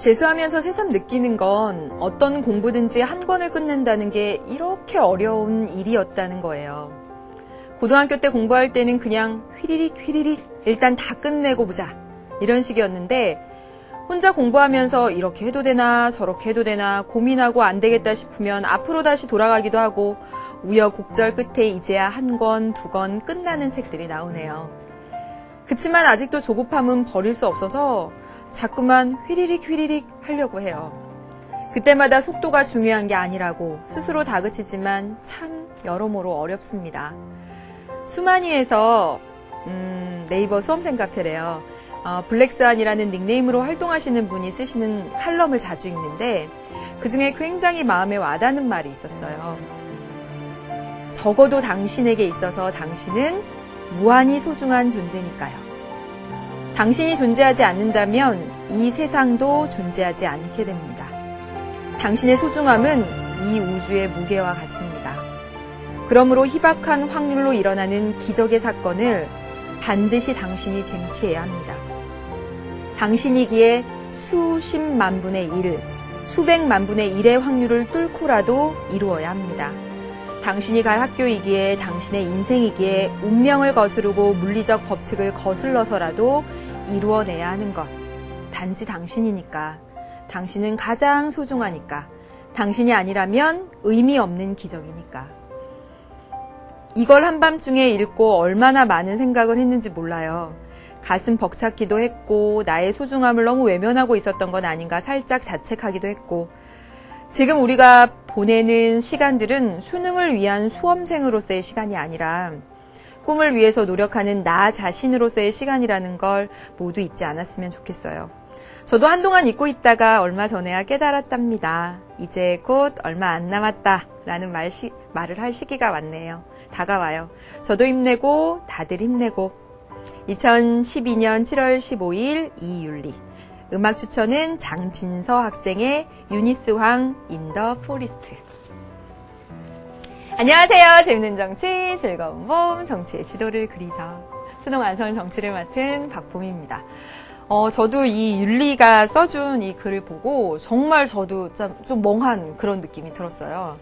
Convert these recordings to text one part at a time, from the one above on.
재수하면서 새삼 느끼는 건 어떤 공부든지 한 권을 끝낸다는 게 이렇게 어려운 일이었다는 거예요. 고등학교 때 공부할 때는 그냥 휘리릭 일단 다 끝내고 보자 이런 식이었는데 혼자 공부하면서 이렇게 해도 되나 저렇게 해도 되나 고민하고 안 되겠다 싶으면 앞으로 다시 돌아가기도 하고 우여곡절 끝에 이제야 한 권, 두 권 끝나는 책들이 나오네요. 그치만 아직도 조급함은 버릴 수 없어서 자꾸만 휘리릭 하려고 해요. 그때마다 속도가 중요한 게 아니라고 스스로 다그치지만 참 여러모로 어렵습니다. 수만위에서 네이버 수험생 카페래요. 블랙스완이라는 닉네임으로 활동하시는 분이 쓰시는 칼럼을 자주 읽는데 그중에 굉장히 마음에 와닿는 말이 있었어요. 적어도 당신에게 있어서 당신은 무한히 소중한 존재니까요. 당신이 존재하지 않는다면 이 세상도 존재하지 않게 됩니다. 당신의 소중함은 이 우주의 무게와 같습니다. 그러므로 희박한 확률로 일어나는 기적의 사건을 반드시 당신이 쟁취해야 합니다. 당신이기에 수십만 분의 1, 수백만 분의 1의 확률을 뚫고라도 이루어야 합니다. 당신이 갈 학교이기에 당신의 인생이기에 운명을 거스르고 물리적 법칙을 거슬러서라도 이루어내야 하는 것. 단지 당신이니까. 당신은 가장 소중하니까. 당신이 아니라면 의미 없는 기적이니까. 이걸 한밤중에 읽고 얼마나 많은 생각을 했는지 몰라요. 가슴 벅찼기도 했고 나의 소중함을 너무 외면하고 있었던 건 아닌가 살짝 자책하기도 했고 지금 우리가 보내는 시간들은 수능을 위한 수험생으로서의 시간이 아니라 꿈을 위해서 노력하는 나 자신으로서의 시간이라는 걸 모두 잊지 않았으면 좋겠어요. 저도 한동안 잊고 있다가 얼마 전에야 깨달았답니다. 이제 곧 얼마 안 남았다라는 말을 할 시기가 왔네요. 다가와요. 저도 힘내고 다들 힘내고 2012년 7월 15일 이윤리 음악 추천은 장진서 학생의 유니스 황 인 더 포리스트. 안녕하세요. 재밌는 정치, 즐거운 봄, 정치의 지도를 그리자. 수능 완성 정치를 맡은 박봄입니다. 저도 이 윤리가 써준 이 글을 보고 정말 저도 좀 멍한 그런 느낌이 들었어요.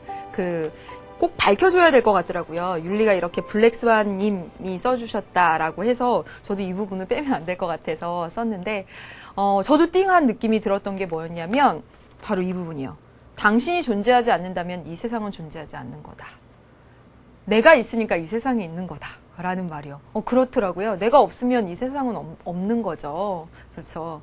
꼭 밝혀줘야 될 것 같더라고요. 윤리가 이렇게 블랙스완님이 써주셨다라고 해서 저도 이 부분을 빼면 안 될 것 같아서 썼는데 저도 띵한 느낌이 들었던 게 뭐였냐면 바로 이 부분이요. 당신이 존재하지 않는다면 이 세상은 존재하지 않는 거다. 내가 있으니까 이 세상이 있는 거다. 라는 말이요. 그렇더라고요. 내가 없으면 이 세상은 없는 거죠. 그렇죠.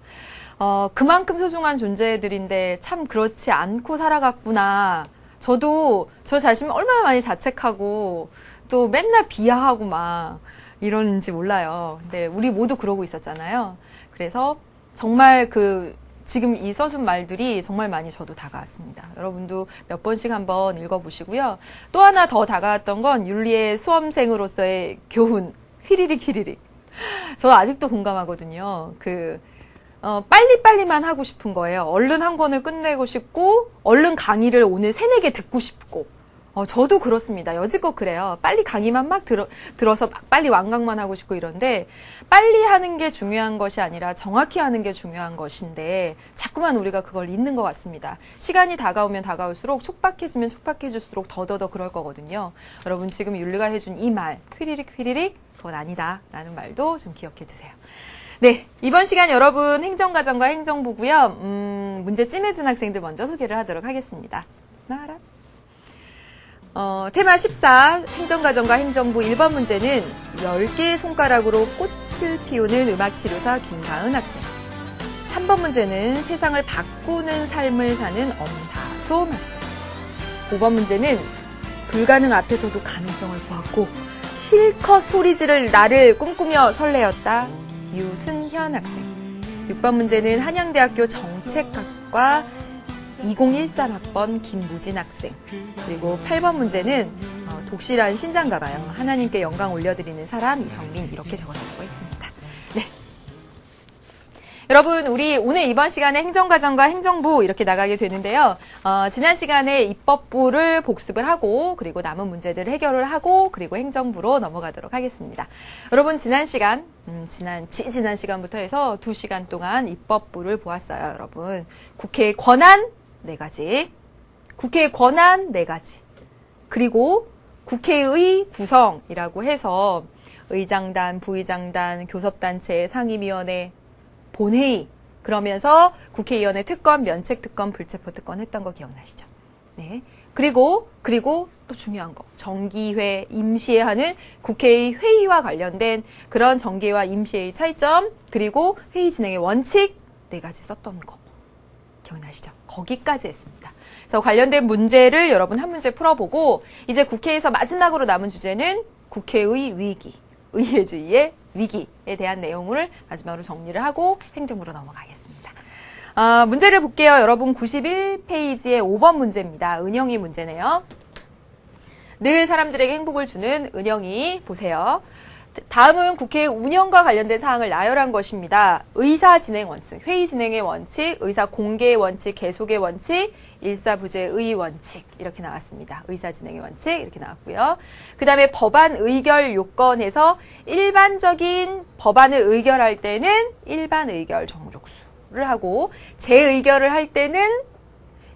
그만큼 소중한 존재들인데 참 그렇지 않고 살아갔구나. 저도 저 자신을 얼마나 많이 자책하고 또 맨날 비하하고 막 이러는지 몰라요. 근데 우리 모두 그러고 있었잖아요. 그래서 정말 지금 이 써준 말들이 정말 많이 저도 다가왔습니다. 여러분도 몇 번씩 한번 읽어보시고요. 또 하나 더 다가왔던 건 윤리의 수험생으로서의 교훈. 휘리릭. 저 아직도 공감하거든요. 빨리빨리만 하고 싶은 거예요. 얼른 한 권을 끝내고 싶고, 얼른 강의를 오늘 3-4개 듣고 싶고. 저도 그렇습니다. 여지껏 그래요. 빨리 강의만 막 들어서 빨리 완강만 하고 싶고 이런데, 빨리 하는 게 중요한 것이 아니라 정확히 하는 게 중요한 것인데, 자꾸만 우리가 그걸 잊는 것 같습니다. 시간이 다가오면 다가올수록 촉박해지면 촉박해질수록 더더더 그럴 거거든요. 여러분 지금 윤리가 해준 이 말, 휘리릭, 그건 아니다. 라는 말도 좀 기억해 두세요. 네, 이번 시간 여러분 행정가정과 행정부고요. 문제 찜해준 학생들 먼저 소개를 하도록 하겠습니다. 나라. 테마 14, 행정가정과 행정부 1번 문제는 10개의 손가락으로 꽃을 피우는 음악치료사 김가은 학생. 3번 문제는 세상을 바꾸는 삶을 사는 엄다솜 학생. 5번 문제는 불가능 앞에서도 가능성을 보았고 실컷 소리 지를 나를 꿈꾸며 설레었다. 유승현 학생. 6번 문제는 한양대학교 정책학과 2013학번 김무진 학생. 그리고 8번 문제는 독실한 신자인가 봐요. 하나님께 영광 올려드리는 사람 이성민 이렇게 적어놨다고 했습니다. 네. 여러분, 우리 오늘 이번 시간에 행정과정과 행정부 이렇게 나가게 되는데요. 지난 시간에 입법부를 복습을 하고 그리고 남은 문제들을 해결을 하고 그리고 행정부로 넘어가도록 하겠습니다. 여러분, 지난 시간부터 해서 2시간 동안 입법부를 보았어요. 여러분, 국회의 권한 4가지, 국회의 권한 4가지, 그리고 국회의 구성이라고 해서 의장단, 부의장단, 교섭단체, 상임위원회, 본회의, 그러면서 국회의원의 특권, 면책특권, 불체포특권 했던 거 기억나시죠? 네. 그리고 또 중요한 거, 정기회, 임시회 하는 국회의 회의와 관련된 그런 정기회와 임시회의 차이점, 그리고 회의 진행의 원칙 4가지 썼던 거 기억나시죠? 거기까지 했습니다. 그래서 관련된 문제를 여러분 한 문제 풀어보고 이제 국회에서 마지막으로 남은 주제는 국회의 위기, 의회주의의 위기에 대한 내용을 마지막으로 정리를 하고 행정부로 넘어가겠습니다. 문제를 볼게요. 여러분 91페이지의 5번 문제입니다. 은영이 문제네요. 늘 사람들에게 행복을 주는 은영이 보세요. 다음은 국회의 운영과 관련된 사항을 나열한 것입니다. 의사 진행 원칙, 회의 진행의 원칙, 의사 공개의 원칙, 계속의 원칙, 일사부재의 원칙 이렇게 나왔습니다. 의사 진행의 원칙 이렇게 나왔고요. 그 다음에 법안 의결 요건에서 일반적인 법안을 의결할 때는 일반 의결 정족수를 하고 재의결을 할 때는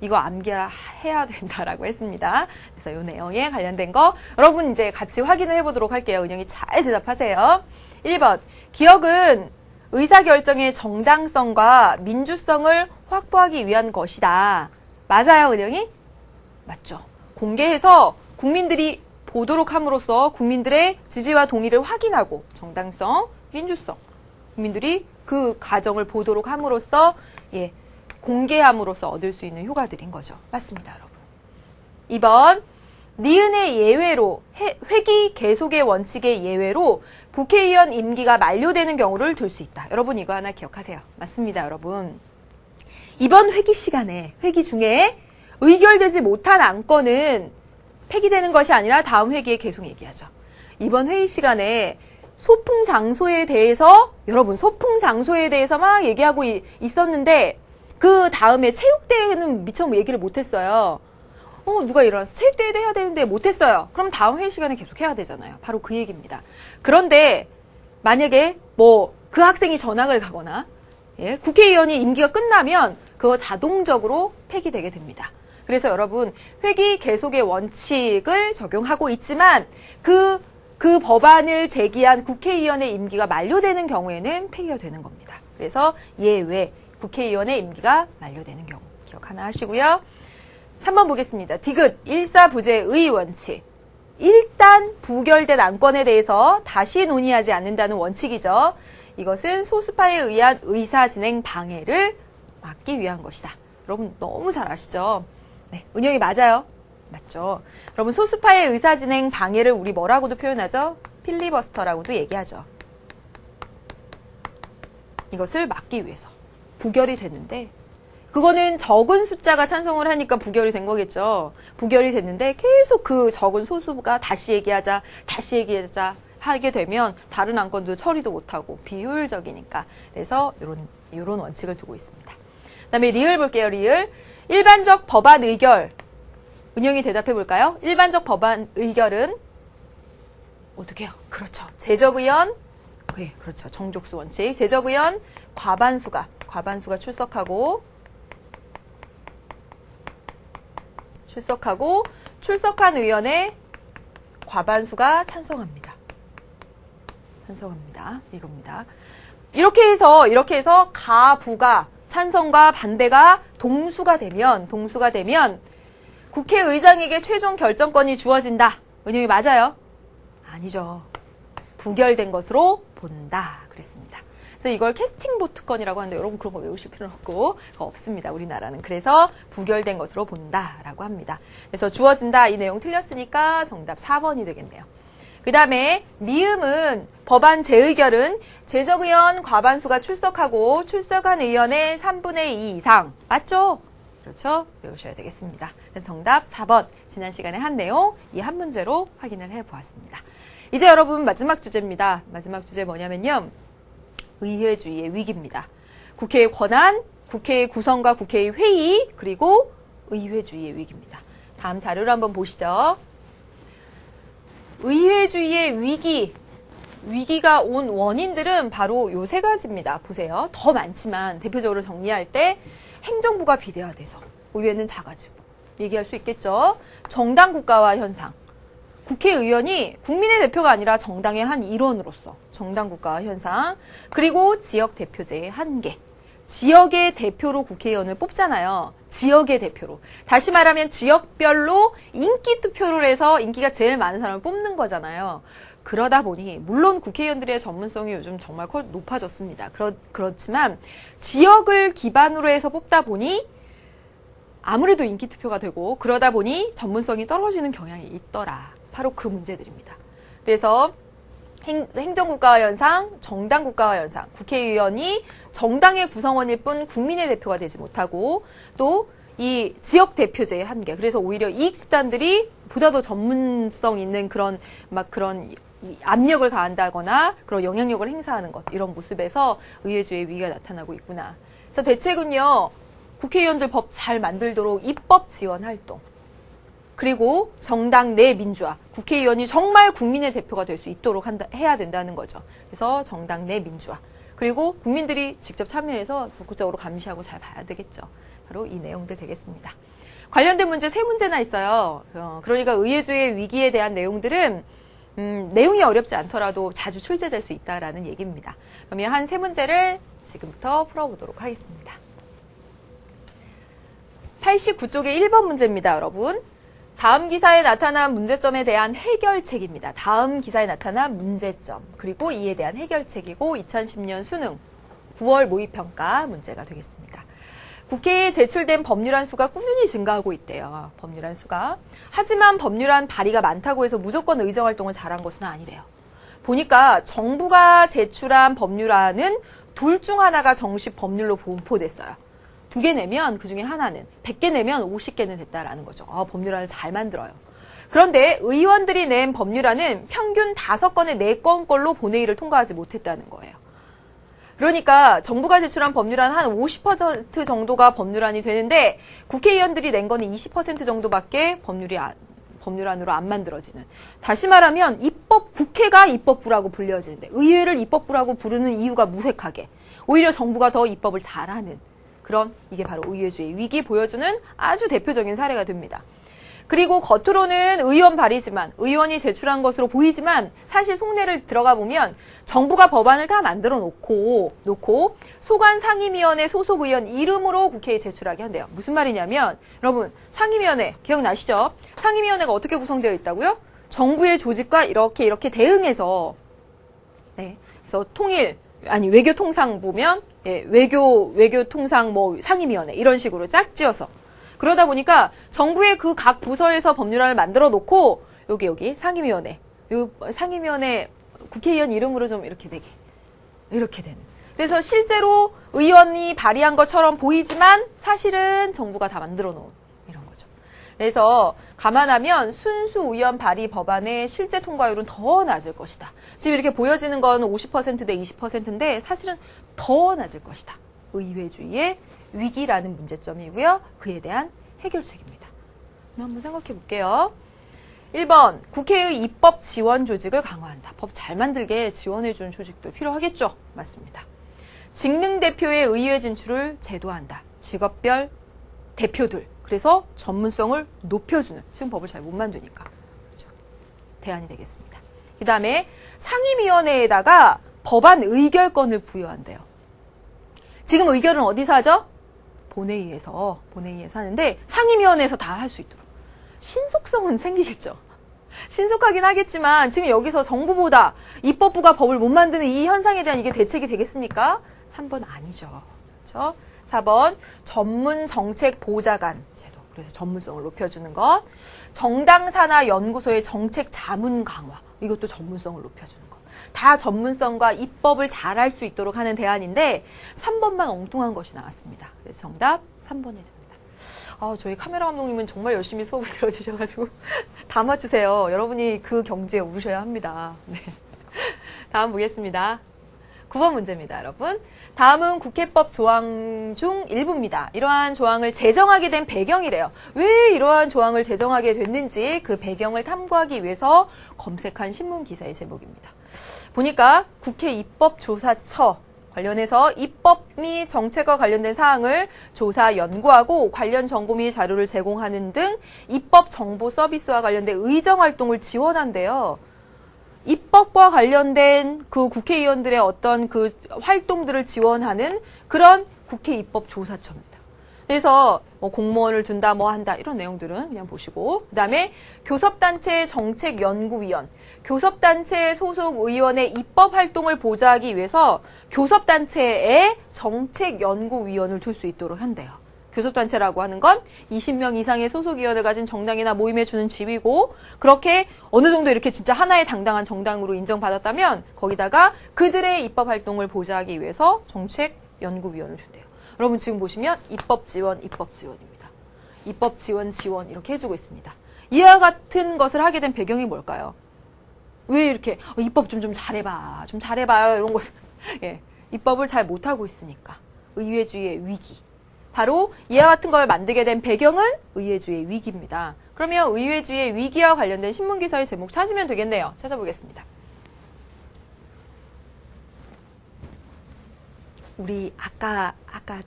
이거 암기해야 된다라고 했습니다. 그래서 이 내용에 관련된 거 여러분 이제 같이 확인을 해보도록 할게요. 은영이 잘 대답하세요. 1번, 기억은 의사결정의 정당성과 민주성을 확보하기 위한 것이다. 맞아요, 은영이? 맞죠. 공개해서 국민들이 보도록 함으로써 국민들의 지지와 동의를 확인하고 정당성, 민주성, 국민들이 그 과정을 보도록 함으로써 공개함으로써 얻을 수 있는 효과들인 거죠. 맞습니다, 여러분. 2번, 니은의 예외로, 회기 계속의 원칙의 예외로 국회의원 임기가 만료되는 경우를 둘 수 있다. 여러분 이거 하나 기억하세요. 맞습니다, 여러분. 이번 회기 시간에, 회기 중에 의결되지 못한 안건은 폐기되는 것이 아니라 다음 회기에 계속 얘기하죠. 이번 회의 시간에 소풍 장소에 대해서, 여러분 소풍 장소에 대해서 막 얘기하고 있었는데 그 다음에 체육대회는 미처 얘기를 못했어요. 누가 일어나서 체육대회도 해야 되는데 못했어요. 그럼 다음 회의 시간에 계속 해야 되잖아요. 바로 그 얘기입니다. 그런데 만약에 그 학생이 전학을 가거나 국회의원이 임기가 끝나면 그거 자동적으로 폐기되게 됩니다. 그래서 여러분 회기 계속의 원칙을 적용하고 있지만 그 법안을 제기한 국회의원의 임기가 만료되는 경우에는 폐기가 되는 겁니다. 그래서 예외. 국회의원의 임기가 만료되는 경우 기억 하나 하시고요. 3번 보겠습니다. 디귿 일사부재의 원칙. 일단 부결된 안건에 대해서 다시 논의하지 않는다는 원칙이죠. 이것은 소수파에 의한 의사진행 방해를 막기 위한 것이다. 여러분 너무 잘 아시죠? 네, 은영이 맞아요. 맞죠? 여러분 소수파의 의사진행 방해를 우리 뭐라고도 표현하죠? 필리버스터라고도 얘기하죠. 이것을 막기 위해서. 부결이 됐는데 그거는 적은 숫자가 찬성을 하니까 부결이 된 거겠죠. 부결이 됐는데 계속 그 적은 소수가 다시 얘기하자 하게 되면 다른 안건도 처리도 못하고 비효율적이니까. 그래서 이런 원칙을 두고 있습니다. 그다음에 리을 볼게요. 리을. 일반적 법안 의결. 은영이 대답해 볼까요? 일반적 법안 의결은 어떻게 해요? 그렇죠. 제적의원. 네, 그렇죠. 정족수 원칙. 제적의원 과반수가 출석하고 출석한 의원의 과반수가 찬성합니다. 이겁니다. 이렇게 해서 가부가 찬성과 반대가 동수가 되면 국회의장에게 최종 결정권이 주어진다. 은영이 맞아요? 아니죠. 부결된 것으로 본다. 그랬습니다. 그래서 이걸 캐스팅보트건이라고 하는데 여러분 그런 거 외우실 필요는 없고 그거 없습니다. 우리나라는. 그래서 부결된 것으로 본다라고 합니다. 그래서 주어진다 이 내용 틀렸으니까 정답 4번이 되겠네요. 그 다음에 미음은 법안 재의결은 제적의원 과반수가 출석하고 출석한 의원의 3분의 2 이상. 맞죠? 그렇죠? 외우셔야 되겠습니다. 그래서 정답 4번. 지난 시간에 한 내용 이 한 문제로 확인을 해보았습니다. 이제 여러분 마지막 주제입니다. 마지막 주제 뭐냐면요. 의회주의의 위기입니다. 국회의 권한, 국회의 구성과 국회의 회의, 그리고 의회주의의 위기입니다. 다음 자료를 한번 보시죠. 의회주의의 위기가 온 원인들은 바로 요 세 가지입니다. 보세요. 더 많지만 대표적으로 정리할 때 행정부가 비대화돼서 의회는 작아지고 얘기할 수 있겠죠. 정당 국가화 현상. 국회의원이 국민의 대표가 아니라 정당의 한 일원으로서 정당 국가화 현상. 그리고 지역 대표제의 한계. 지역의 대표로 국회의원을 뽑잖아요. 지역의 대표로. 다시 말하면 지역별로 인기 투표를 해서 인기가 제일 많은 사람을 뽑는 거잖아요. 그러다 보니 물론 국회의원들의 전문성이 요즘 정말 높아졌습니다. 그렇지만 지역을 기반으로 해서 뽑다 보니 아무래도 인기 투표가 되고 그러다 보니 전문성이 떨어지는 경향이 있더라. 바로 그 문제들입니다. 그래서 행정국가화 현상, 정당국가화 현상, 국회의원이 정당의 구성원일 뿐 국민의 대표가 되지 못하고 또 이 지역 대표제의 한계. 그래서 오히려 이익 집단들이 보다 더 전문성 있는 그런 압력을 가한다거나 그런 영향력을 행사하는 것 이런 모습에서 의회주의의 위기가 나타나고 있구나. 그래서 대책은요. 국회의원들 법 잘 만들도록 입법 지원 활동. 그리고 정당 내 민주화. 국회의원이 정말 국민의 대표가 될 수 있도록 해야 된다는 거죠. 그래서 정당 내 민주화. 그리고 국민들이 직접 참여해서 적극적으로 감시하고 잘 봐야 되겠죠. 바로 이 내용들 되겠습니다. 관련된 문제 세 문제나 있어요. 그러니까 의회주의의 위기에 대한 내용들은 내용이 어렵지 않더라도 자주 출제될 수 있다라는 얘기입니다. 그러면 한 세 문제를 지금부터 풀어보도록 하겠습니다. 89쪽의 1번 문제입니다, 여러분. 다음 기사에 나타난 문제점에 대한 해결책입니다. 다음 기사에 나타난 문제점, 그리고 이에 대한 해결책이고 2010년 수능 9월 모의평가 문제가 되겠습니다. 국회에 제출된 법률안 수가 꾸준히 증가하고 있대요. 법률안 수가. 하지만 법률안 발의가 많다고 해서 무조건 의정활동을 잘한 것은 아니래요. 보니까 정부가 제출한 법률안은 둘 중 하나가 정식 법률로 분포됐어요. 2개 내면 그중에 하나는, 100개 내면 50개는 됐다라는 거죠. 법률안을 잘 만들어요. 그런데 의원들이 낸 법률안은 평균 5건에 4건 걸로 본회의를 통과하지 못했다는 거예요. 그러니까 정부가 제출한 법률안 한 50% 정도가 법률안이 되는데 국회의원들이 낸 거는 20% 정도밖에 법률안으로 안 만들어지는. 다시 말하면 국회가 입법부라고 불려지는데 의회를 입법부라고 부르는 이유가 무색하게 오히려 정부가 더 입법을 잘하는 그런, 이게 바로 의회주의 위기 보여주는 아주 대표적인 사례가 됩니다. 그리고 겉으로는 의원 발의지만, 의원이 제출한 것으로 보이지만 사실 속내를 들어가 보면 정부가 법안을 다 만들어 놓고 소관 상임위원회 소속 의원 이름으로 국회에 제출하게 한대요. 무슨 말이냐면 여러분, 상임위원회 기억나시죠? 상임위원회가 어떻게 구성되어 있다고요? 정부의 조직과 이렇게 대응해서, 네, 그래서 외교통상 보면 외교통상 상임위원회 이런 식으로 짝지어서 그러다 보니까 정부의 그 각 부서에서 법률안을 만들어 놓고 여기 상임위원회 상임위원회 국회의원 이름으로 좀 이렇게 되는. 그래서 실제로 의원이 발의한 것처럼 보이지만 사실은 정부가 다 만들어 놓은 이런 거죠. 그래서 감안하면 순수 의원 발의 법안의 실제 통과율은 더 낮을 것이다. 지금 이렇게 보여지는 건 50%대 20%인데 사실은 더 낮을 것이다. 의회주의의 위기라는 문제점이고요. 그에 대한 해결책입니다. 한번 생각해 볼게요. 1번, 국회의 입법 지원 조직을 강화한다. 법 잘 만들게 지원해 준 조직도 필요하겠죠? 맞습니다. 직능 대표의 의회 진출을 제도화한다. 직업별 대표들. 그래서 전문성을 높여주는. 지금 법을 잘 못 만드니까. 그렇죠? 대안이 되겠습니다. 그 다음에 상임위원회에다가 법안 의결권을 부여한대요. 지금 의결은 어디서 하죠? 본회의에서 하는데 상임위원회에서 다 할 수 있도록. 신속성은 생기겠죠. 신속하긴 하겠지만 지금 여기서 정부보다 입법부가 법을 못 만드는 이 현상에 대한 이게 대책이 되겠습니까? 3번 아니죠. 그렇죠? 4번 전문 정책 보좌관 제도. 그래서 전문성을 높여주는 것. 정당 산하 연구소의 정책 자문 강화. 이것도 전문성을 높여주는 것. 다 전문성과 입법을 잘할 수 있도록 하는 대안인데 3번만 엉뚱한 것이 나왔습니다. 그래서 정답 3번이 됩니다. 저희 카메라 감독님은 정말 열심히 수업을 들어주셔가지고 다 맞추세요. 여러분이 그 경지에 오르셔야 합니다. 네. 다음 보겠습니다. 9번 문제입니다, 여러분. 다음은 국회법 조항 중 일부입니다. 이러한 조항을 제정하게 된 배경이래요. 왜 이러한 조항을 제정하게 됐는지 그 배경을 탐구하기 위해서 검색한 신문기사의 제목입니다. 보니까 국회 입법조사처 관련해서 입법 및 정책과 관련된 사항을 조사, 연구하고 관련 정보 및 자료를 제공하는 등 입법 정보 서비스와 관련된 의정 활동을 지원한대요. 입법과 관련된 그 국회의원들의 어떤 그 활동들을 지원하는 그런 국회 입법조사처입니다. 그래서 뭐 공무원을 둔다, 뭐 한다 이런 내용들은 그냥 보시고, 그 다음에 교섭단체 정책연구위원, 교섭단체 소속 의원의 입법활동을 보좌하기 위해서 교섭단체에 정책연구위원을 둘 수 있도록 한대요. 교섭단체라고 하는 건 20명 이상의 소속위원을 가진 정당이나 모임에 주는 지위고, 그렇게 어느 정도 이렇게 진짜 하나의 당당한 정당으로 인정받았다면 거기다가 그들의 입법활동을 보좌하기 위해서 정책연구위원을 준대요. 여러분 지금 보시면 입법지원, 입법지원입니다. 입법지원, 지원 이렇게 해주고 있습니다. 이와 같은 것을 하게 된 배경이 뭘까요? 왜 이렇게 입법 좀 잘해봐, 좀 잘해봐요 이런 것을 예, 입법을 잘 못하고 있으니까. 의회주의의 위기. 바로 이와 같은 걸 만들게 된 배경은 의회주의의 위기입니다. 그러면 의회주의의 위기와 관련된 신문기사의 제목 찾으면 되겠네요. 찾아보겠습니다. 우리 아까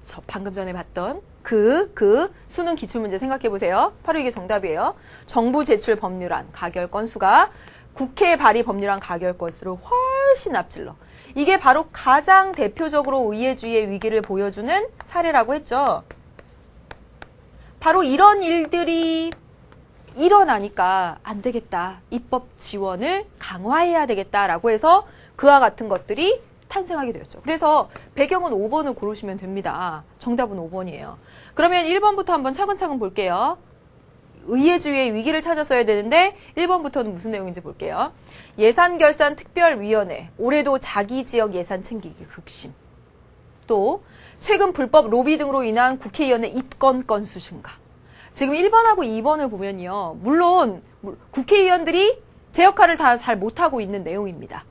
저 방금 전에 봤던 그 수능 기출문제 생각해 보세요. 바로 이게 정답이에요. 정부 제출 법률안 가결 건수가 국회 발의 법률안 가결 건수를 훨씬 앞질러. 이게 바로 가장 대표적으로 의회주의의 위기를 보여주는 사례라고 했죠. 바로 이런 일들이 일어나니까 안 되겠다. 입법 지원을 강화해야 되겠다라고 해서 그와 같은 것들이 탄생하게 되었죠. 그래서 배경은 5번을 고르시면 됩니다. 정답은 5번이에요. 그러면 1번부터 한번 차근차근 볼게요. 의회주의의 위기를 찾았어야 되는데 1번부터는 무슨 내용인지 볼게요. 예산결산특별위원회, 올해도 자기 지역 예산 챙기기 극심. 또 최근 불법 로비 등으로 인한 국회의원의 입건 건수 증가. 지금 1번하고 2번을 보면요. 물론 국회의원들이 제 역할을 다 잘 못하고 있는 내용입니다.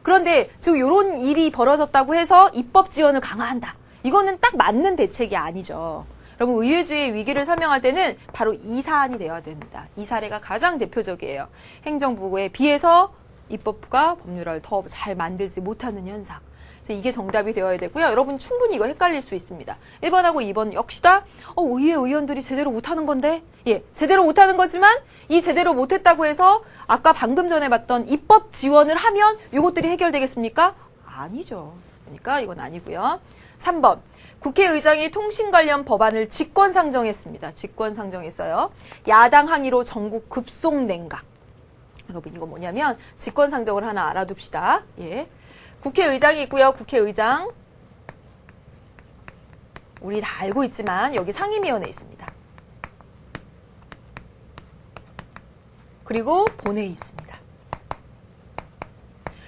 그런데 지금 이런 일이 벌어졌다고 해서 입법 지원을 강화한다. 이거는 딱 맞는 대책이 아니죠. 여러분 의회주의의 위기를 설명할 때는 바로 이 사안이 되어야 됩니다. 이 사례가 가장 대표적이에요. 행정부에 비해서 입법부가 법률을 더 잘 만들지 못하는 현상. 그래서 이게 정답이 되어야 되고요. 여러분 충분히 이거 헷갈릴 수 있습니다. 1번하고 2번 역시다. 의회 의원들이 제대로 못하는 건데, 예, 제대로 못하는 거지만 이 제대로 못했다고 해서 아까 방금 전에 봤던 입법 지원을 하면 이것들이 해결되겠습니까? 아니죠. 그러니까 이건 아니고요. 3번. 국회의장이 통신 관련 법안을 직권상정했습니다. 직권상정했어요. 야당 항의로 전국 급속 냉각. 여러분 이거 뭐냐면 직권상정을 하나 알아둡시다. 예. 국회의장이 있고요. 국회의장. 우리 다 알고 있지만 여기 상임위원회 있습니다. 그리고 본회의 있습니다.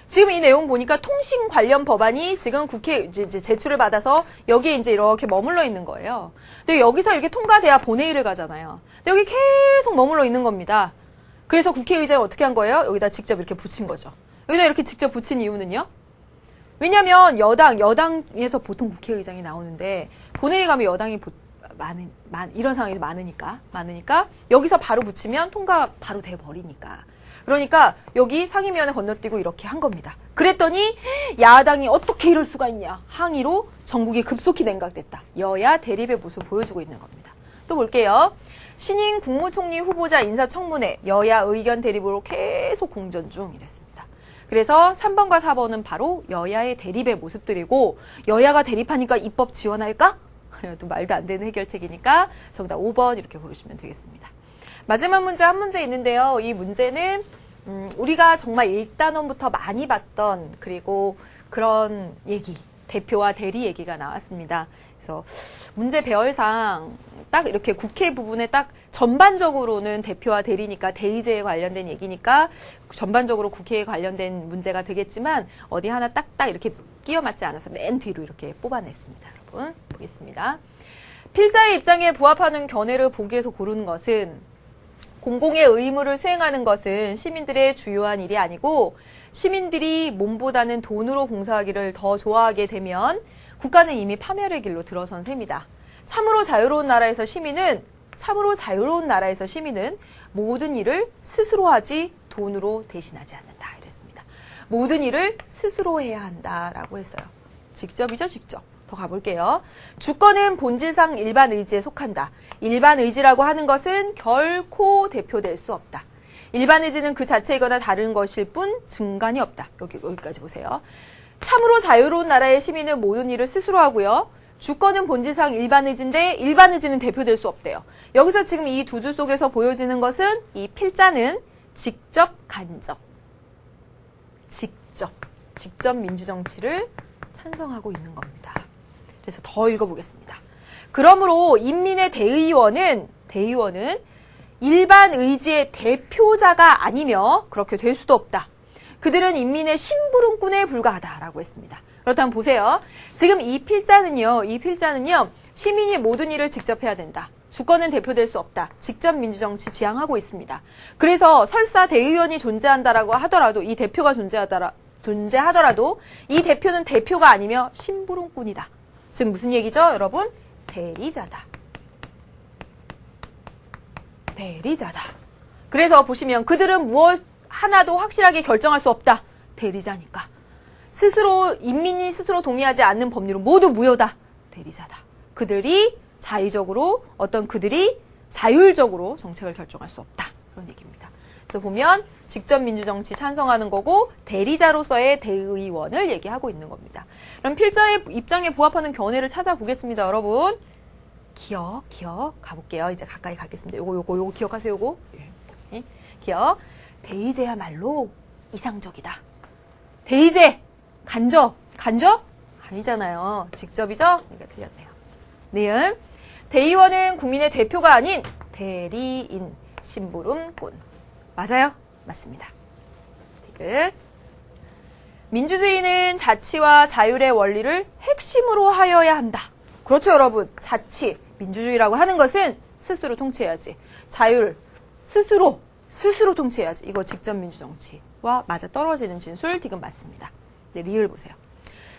지금 이 내용 보니까 통신 관련 법안이 지금 국회에 이제 제출을 받아서 여기에 이제 이렇게 머물러 있는 거예요. 근데 여기서 이렇게 통과돼야 본회의를 가잖아요. 근데 여기 계속 머물러 있는 겁니다. 그래서 국회의장이 어떻게 한 거예요? 여기다 직접 이렇게 붙인 거죠. 여기다 이렇게 직접 붙인 이유는요? 왜냐면 여당에서 보통 국회의장이 나오는데 본회의 가면 여당이 이런 상황에서 많으니까 여기서 바로 붙이면 통과 바로 돼버리니까. 그러니까 여기 상임위원회 건너뛰고 이렇게 한 겁니다. 그랬더니 야당이 어떻게 이럴 수가 있냐. 항의로 전국이 급속히 냉각됐다. 여야 대립의 모습을 보여주고 있는 겁니다. 또 볼게요. 신임 국무총리 후보자 인사청문회 여야 의견 대립으로 계속 공전 중 이랬습니다. 그래서 3번과 4번은 바로 여야의 대립의 모습들이고 여야가 대립하니까 입법 지원할까? 또 말도 안 되는 해결책이니까 정답 5번 이렇게 고르시면 되겠습니다. 마지막 문제 한 문제 있는데요. 이 문제는 우리가 정말 1단원부터 많이 봤던 그리고 그런 얘기, 대표와 대리 얘기가 나왔습니다. 그래서 문제 배열상 딱 이렇게 국회 부분에 딱 전반적으로는 대표와 대리니까 대의제에 관련된 얘기니까 전반적으로 국회에 관련된 문제가 되겠지만 어디 하나 딱딱 이렇게 끼워 맞지 않아서 맨 뒤로 이렇게 뽑아냈습니다. 여러분 보겠습니다. 필자의 입장에 부합하는 견해를 보기에서 고르는 것은 공공의 의무를 수행하는 것은 시민들의 주요한 일이 아니고 시민들이 몸보다는 돈으로 봉사하기를 더 좋아하게 되면 국가는 이미 파멸의 길로 들어선 셈이다. 참으로 자유로운 나라에서 시민은 모든 일을 스스로 하지 돈으로 대신하지 않는다. 이랬습니다. 모든 일을 스스로 해야 한다라고 했어요. 직접이죠, 직접. 더 가볼게요. 주권은 본질상 일반 의지에 속한다. 일반 의지라고 하는 것은 결코 대표될 수 없다. 일반 의지는 그 자체이거나 다른 것일 뿐 증간이 없다. 여기까지 보세요. 참으로 자유로운 나라의 시민은 모든 일을 스스로 하고요. 주권은 본질상 일반 의지인데 일반 의지는 대표될 수 없대요. 여기서 지금 이 두 줄 속에서 보여지는 것은 이 필자는 직접 간접, 직접 민주정치를 찬성하고 있는 겁니다. 그래서 더 읽어보겠습니다. 그러므로 인민의 대의원은 일반 의지의 대표자가 아니며 그렇게 될 수도 없다. 그들은 인민의 심부름꾼에 불과하다라고 했습니다. 그렇다면 보세요. 지금 이 필자는요, 시민이 모든 일을 직접 해야 된다. 주권은 대표될 수 없다. 직접 민주정치 지향하고 있습니다. 그래서 설사 대의원이 존재한다라고 하더라도, 이 대표가 존재하더라도 이 대표는 대표가 아니며 심부름꾼이다. 즉 무슨 얘기죠, 여러분? 대리자다. 그래서 보시면 그들은 무엇 하나도 확실하게 결정할 수 없다. 대리자니까. 인민이 스스로 동의하지 않는 법률은 모두 무효다. 대리자다. 그들이 자율적으로 정책을 결정할 수 없다. 그런 얘기입니다. 그래서 보면 직접 민주정치 찬성하는 거고 대리자로서의 대의원을 얘기하고 있는 겁니다. 그럼 필자의 입장에 부합하는 견해를 찾아보겠습니다, 여러분. 기억 가볼게요. 이제 가까이 가겠습니다. 요거 기억하세요, 요거. 예. 기억. 대의제야말로 이상적이다. 대의제 간접 아니잖아요. 직접이죠? 그러니까 틀렸네요. 니은. 대의원은 국민의 대표가 아닌 대리인, 심부름꾼. 맞아요? 맞습니다. 디귿. 민주주의는 자치와 자율의 원리를 핵심으로 하여야 한다. 그렇죠, 여러분. 자치, 민주주의라고 하는 것은 스스로 통치해야지. 자율, 스스로 통치해야지. 이거 직접 민주정치와 맞아 떨어지는 진술, 디귿 맞습니다. 네, 리을 보세요.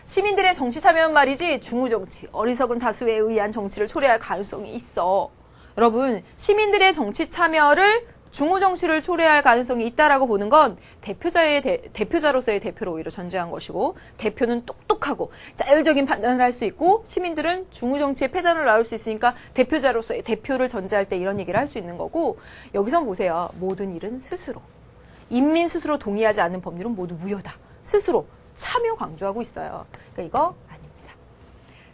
시민들의 정치 참여는 말이지 중우정치, 어리석은 다수에 의한 정치를 초래할 가능성이 있어. 여러분, 시민들의 정치 참여를 중우정치를 초래할 가능성이 있다라고 보는 건 대표자로서의 대표로 오히려 전제한 것이고, 대표는 똑똑하고 자율적인 판단을 할 수 있고 시민들은 중우정치의 폐단을 나올 수 있으니까 대표자로서의 대표를 전제할 때 이런 얘기를 할 수 있는 거고, 여기선 보세요. 모든 일은 스스로. 인민 스스로 동의하지 않는 법률은 모두 무효다. 스스로. 참여 강조하고 있어요. 그러니까 이거 아닙니다.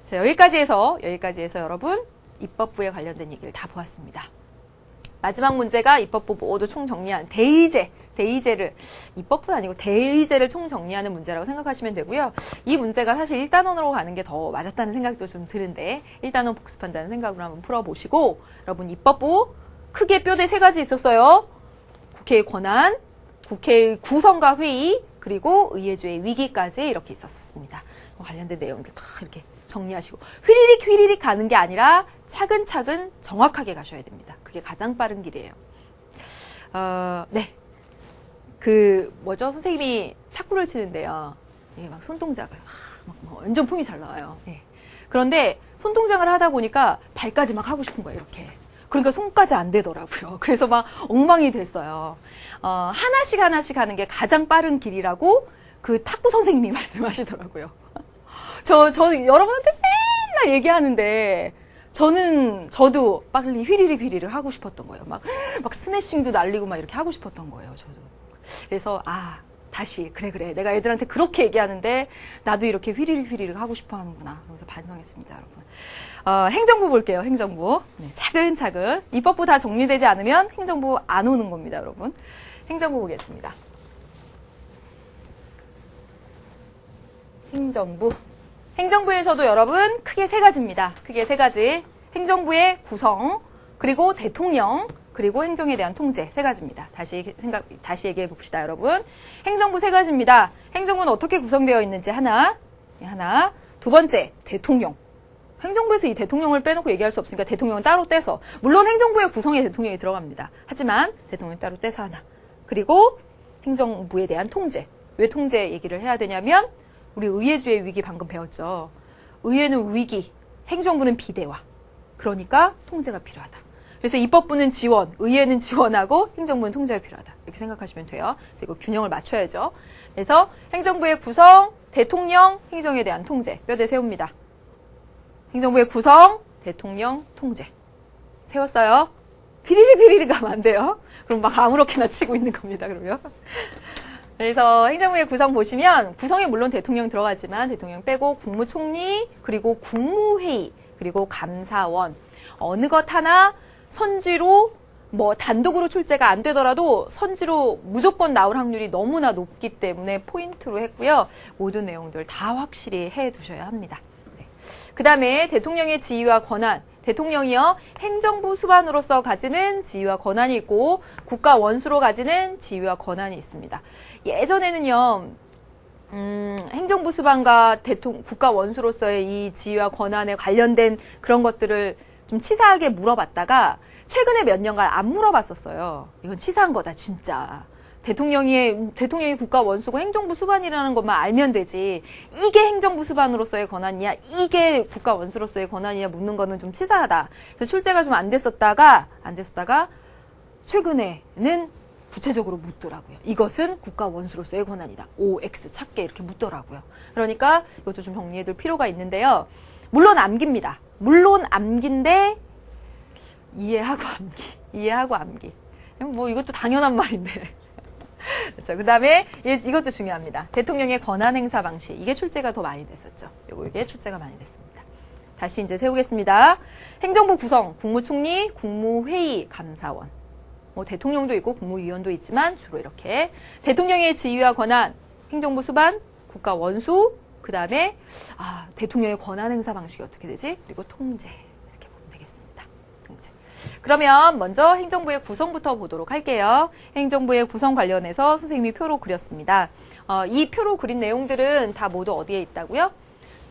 자, 여기까지 해서 여러분 입법부에 관련된 얘기를 다 보았습니다. 마지막 문제가 입법부 모두 총정리한 대의제를 입법부는 아니고 대의제를 총정리하는 문제라고 생각하시면 되고요. 이 문제가 사실 1단원으로 가는 게 더 맞았다는 생각도 좀 드는데 1단원 복습한다는 생각으로 한번 풀어보시고, 여러분 입법부 크게 뼈대 3가지 있었어요. 국회의 권한, 국회의 구성과 회의, 그리고 의회주의 위기까지 이렇게 있었습니다. 관련된 내용들 다 이렇게 정리하시고 휘리릭 가는 게 아니라 차근차근 정확하게 가셔야 됩니다. 그게 가장 빠른 길이에요. 네. 선생님이 탁구를 치는데요. 예, 막 손동작을 완전 폼이 잘 나와요. 예. 그런데 손동작을 하다 보니까 발까지 막 하고 싶은 거예요, 이렇게. 그러니까 손까지 안 되더라고요. 그래서 막 엉망이 됐어요. 하나씩 하는 게 가장 빠른 길이라고 그 탁구 선생님이 말씀하시더라고요. 저는 여러분한테 맨날 얘기하는데, 저도 빨리 휘리릭 하고 싶었던 거예요. 막 스매싱도 날리고 막 이렇게 하고 싶었던 거예요, 저도. 그래서, 다시, 그래. 내가 애들한테 그렇게 얘기하는데, 나도 이렇게 휘리릭 하고 싶어 하는구나. 그래서 반성했습니다, 여러분. 행정부 볼게요, 행정부. 네, 차근차근. 입법부 다 정리되지 않으면 행정부 안 오는 겁니다, 여러분. 행정부 보겠습니다. 행정부에서도 여러분 크게 3가지입니다. 크게 3가지. 행정부의 구성, 그리고 대통령, 그리고 행정에 대한 통제 3가지입니다. 다시 얘기해 봅시다, 여러분. 행정부 3가지입니다. 행정부는 어떻게 구성되어 있는지 하나. 두 번째, 대통령. 행정부에서 이 대통령을 빼놓고 얘기할 수 없으니까 대통령은 따로 떼서, 물론 행정부의 구성에 대통령이 들어갑니다. 하지만 대통령이 따로 떼서 하나. 그리고 행정부에 대한 통제. 왜 통제 얘기를 해야 되냐면 우리 의회주의 위기 방금 배웠죠. 의회는 위기, 행정부는 비대화. 그러니까 통제가 필요하다. 그래서 입법부는 지원, 의회는 지원하고 행정부는 통제가 필요하다. 이렇게 생각하시면 돼요. 그래서 이거 균형을 맞춰야죠. 그래서 행정부의 구성, 대통령, 행정에 대한 통제. 뼈대 세웁니다. 행정부의 구성, 대통령, 통제. 세웠어요. 비리리 가면 안 돼요. 그럼 막 아무렇게나 치고 있는 겁니다. 그러면. 그래서 행정부의 구성 보시면 구성에 물론 대통령 들어가지만 대통령 빼고 국무총리, 그리고 국무회의, 그리고 감사원. 어느 것 하나 선지로 뭐 단독으로 출제가 안 되더라도 선지로 무조건 나올 확률이 너무나 높기 때문에 포인트로 했고요. 모든 내용들 다 확실히 해 두셔야 합니다. 네. 그 다음에 대통령의 지위와 권한. 대통령이요, 행정부 수반으로서 가지는 지위와 권한이 있고 국가 원수로 가지는 지위와 권한이 있습니다. 예전에는요, 행정부 수반과 국가 원수로서의 이 지위와 권한에 관련된 그런 것들을 좀 치사하게 물어봤다가 최근에 몇 년간 안 물어봤었어요. 이건 치사한 거다, 진짜. 대통령이 국가 원수고 행정부 수반이라는 것만 알면 되지. 이게 행정부 수반으로서의 권한이야, 이게 국가 원수로서의 권한이야 묻는 거는 좀 치사하다. 그래서 출제가 좀 안 됐었다가 최근에는 구체적으로 묻더라고요. 이것은 국가 원수로서의 권한이다. OX 찾게 이렇게 묻더라고요. 그러니까 이것도 좀 정리해둘 필요가 있는데요. 물론 암기입니다. 물론 암기인데 이해하고 암기. 뭐 이것도 당연한 말인데. 그렇죠. 그 다음에 이것도 중요합니다. 대통령의 권한 행사 방식. 이게 출제가 더 많이 됐었죠. 이게 출제가 많이 됐습니다. 다시 이제 세우겠습니다. 행정부 구성, 국무총리, 국무회의, 감사원. 뭐 대통령도 있고 국무위원도 있지만 주로 이렇게 대통령의 지위와 권한, 행정부 수반, 국가 원수, 그 다음에 대통령의 권한 행사 방식이 어떻게 되지? 그리고 통제. 이렇게 보면 되겠습니다. 통제. 그러면 먼저 행정부의 구성부터 보도록 할게요. 행정부의 구성 관련해서 선생님이 표로 그렸습니다. 이 표로 그린 내용들은 다 모두 어디에 있다고요?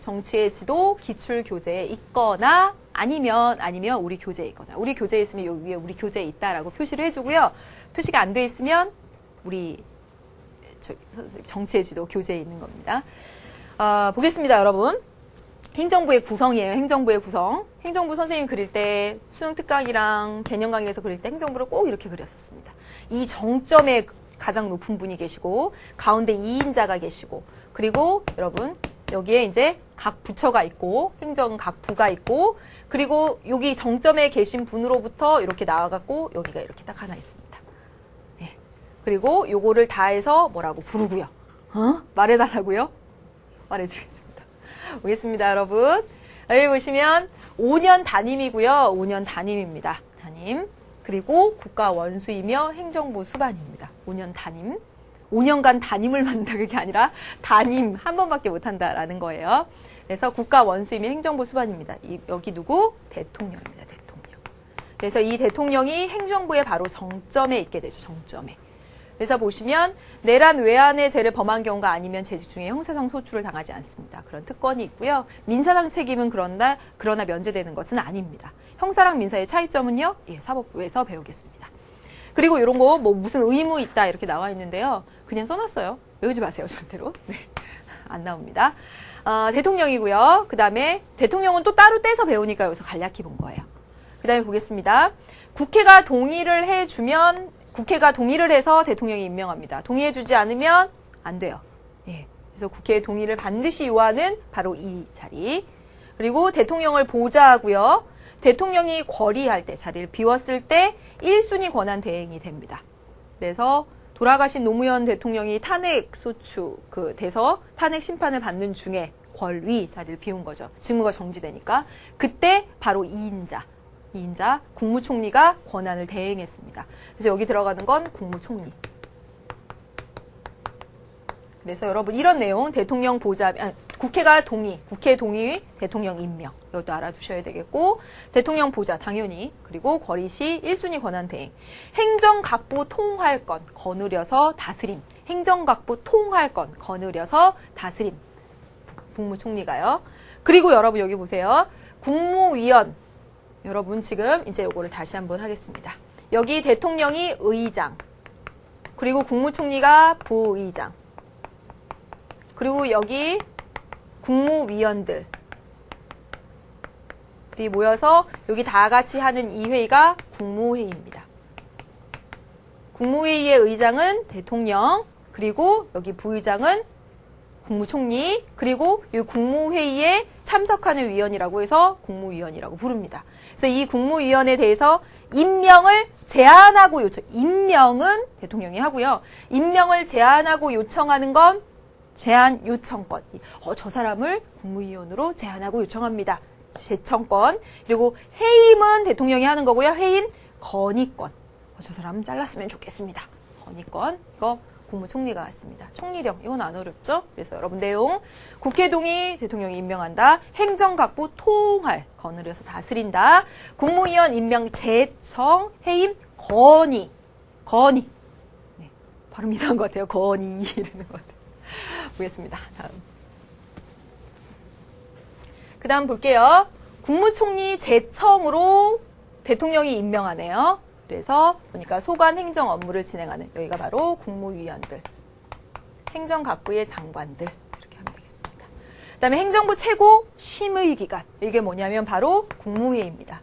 정치의 지도, 기출교재에 있거나 아니면 우리 교재에 있거나, 우리 교재에 있으면 여기 위에 우리 교재에 있다라고 표시를 해주고요. 표시가 안 돼 있으면 우리 정치의 지도 교재에 있는 겁니다. 보겠습니다, 여러분. 행정부의 구성이에요. 행정부의 구성. 행정부 선생님 그릴 때 수능 특강이랑 개념 강의에서 그릴 때 행정부를 꼭 이렇게 그렸었습니다. 이 정점에 가장 높은 분이 계시고 가운데 2인자가 계시고, 그리고 여러분 여기에 이제 각 부처가 있고 행정 각 부가 있고, 그리고 여기 정점에 계신 분으로부터 이렇게 나와갖고 여기가 이렇게 딱 하나 있습니다. 예. 그리고 요거를 다 해서 뭐라고 부르고요. 말해달라고요? 말해주겠습니다. 보겠습니다, 여러분. 여기 보시면 5년 단임이고요. 5년 단임입니다. 단임. 그리고 국가 원수이며 행정부 수반입니다. 5년 단임. 5년간 단임을 맡는다, 그게 아니라 단임 한 번밖에 못한다라는 거예요. 그래서 국가 원수이며 행정부 수반입니다. 여기 누구? 대통령입니다. 대통령. 그래서 이 대통령이 행정부의 바로 정점에 있게 되죠. 정점에. 그래서 보시면 내란 외환의 죄를 범한 경우가 아니면 재직 중에 형사상 소출을 당하지 않습니다. 그런 특권이 있고요. 민사상 책임은 그러나 면제되는 것은 아닙니다. 형사랑 민사의 차이점은요, 사법부에서 배우겠습니다. 그리고 이런 거 뭐 무슨 의무 있다 이렇게 나와 있는데요. 그냥 써놨어요. 외우지 마세요, 절대로. 네, 안 나옵니다. 대통령이고요. 그 다음에 대통령은 또 따로 떼서 배우니까 여기서 간략히 본 거예요. 그 다음에 보겠습니다. 국회가 동의를 해서 대통령이 임명합니다. 동의해주지 않으면 안 돼요. 예. 그래서 국회의 동의를 반드시 요하는 바로 이 자리. 그리고 대통령을 보좌하고요. 대통령이 권리할 때, 자리를 비웠을 때 1순위 권한 대행이 됩니다. 그래서 돌아가신 노무현 대통령이 탄핵 소추 돼서 탄핵 심판을 받는 중에 권위 자리를 비운 거죠. 직무가 정지되니까. 그때 바로 2인자 국무총리가 권한을 대행했습니다. 그래서 여기 들어가는 건 국무총리. 그래서 여러분 이런 내용, 대통령 국회가 국회 동의, 대통령 임명. 이것도 알아두셔야 되겠고, 대통령 보좌 당연히, 그리고 권리시 1순위 권한 대행. 행정각부 통할권 거느려서 다스림. 행정각부 통할권 거느려서 다스림. 국무총리가요. 그리고 여러분 여기 보세요. 국무위원. 여러분 지금 이제 요거를 다시 한번 하겠습니다. 여기 대통령이 의장, 그리고 국무총리가 부의장, 그리고 여기 국무위원들 이 모여서 여기 다 같이 하는 이 회의가 국무회의입니다. 국무회의의 의장은 대통령, 그리고 여기 부의장은 국무총리, 그리고 이 국무회의에 참석하는 위원이라고 해서 국무위원이라고 부릅니다. 그래서 이 국무위원에 대해서 임명을 제안하고 임명은 대통령이 하고요. 임명을 제안하고 요청하는 건 제안 요청권. 저 사람을 국무위원으로 제안하고 요청합니다. 제청권. 그리고 해임은 대통령이 하는 거고요. 해임 건의권. 저 사람 잘랐으면 좋겠습니다. 건의권. 이거 국무총리가 했습니다. 총리령. 이건 안 어렵죠? 그래서 여러분 내용. 국회 동의 대통령이 임명한다. 행정각부 통할. 거느려서 다스린다. 국무위원 임명 제청 해임 건의. 건의. 네, 발음 이상한 것 같아요. 건의 이러는 것 같아요. 보겠습니다. 다음 볼게요. 국무총리 제청으로 대통령이 임명하네요. 그래서 보니까 소관 행정 업무를 진행하는 여기가 바로 국무위원들, 행정각부의 장관들 이렇게 하면 되겠습니다. 그다음에 행정부 최고 심의기관 이게 뭐냐면 바로 국무회의입니다.